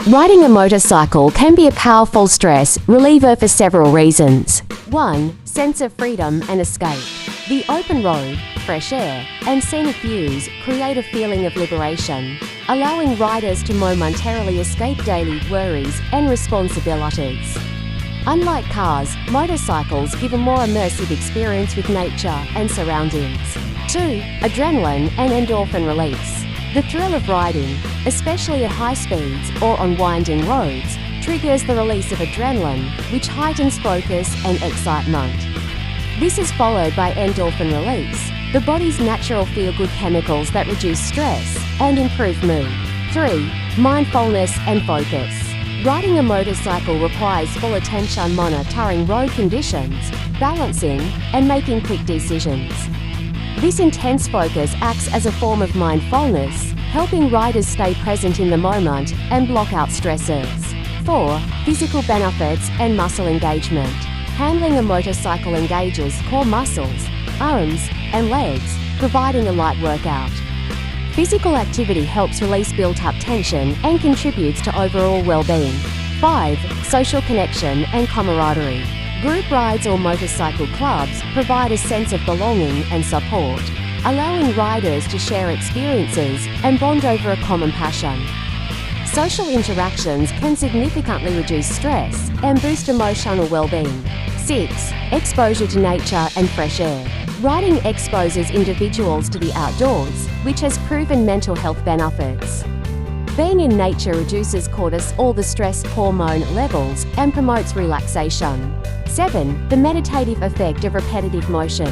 Riding a motorcycle can be a powerful stress reliever for several reasons. 1. Sense of freedom and escape. The open road, fresh air, and scenic views create a feeling of liberation, allowing riders to momentarily escape daily worries and responsibilities. Unlike cars, motorcycles give a more immersive experience with nature and surroundings. 2. Adrenaline and endorphin release. The thrill of riding, especially at high speeds or on winding roads, triggers the release of adrenaline, which heightens focus and excitement. This is followed by endorphin release, the body's natural feel-good chemicals that reduce stress and improve mood. 3. Mindfulness and focus. Riding a motorcycle requires full attention monitoring road conditions, balancing, and making quick decisions. This intense focus acts as a form of mindfulness, helping riders stay present in the moment and block out stressors. 4. Physical benefits and muscle engagement. Handling a motorcycle engages core muscles, arms, and legs, providing a light workout. Physical activity helps release built-up tension and contributes to overall well-being. 5. Social connection and camaraderie. Group rides or motorcycle clubs provide a sense of belonging and support, allowing riders to share experiences and bond over a common passion. Social interactions can significantly reduce stress and boost emotional well-being. 6. Exposure to nature and fresh air. Riding exposes individuals to the outdoors, which has proven mental health benefits. Being in nature reduces cortisol, the stress hormone levels, and promotes relaxation. 7. The meditative effect of repetitive motion.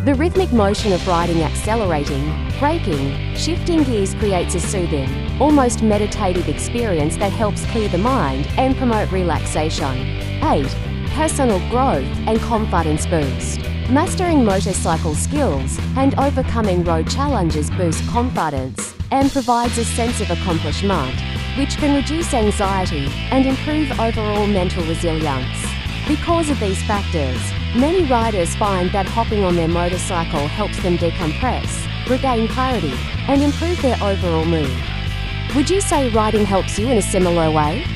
The rhythmic motion of riding, accelerating, braking, shifting gears creates a soothing, almost meditative experience that helps clear the mind and promote relaxation. 8. Personal growth and confidence boost. Mastering motorcycle skills and overcoming road challenges boosts confidence and provides a sense of accomplishment, which can reduce anxiety and improve overall mental resilience. Because of these factors, many riders find that hopping on their motorcycle helps them decompress, regain clarity, and improve their overall mood. Would you say riding helps you in a similar way?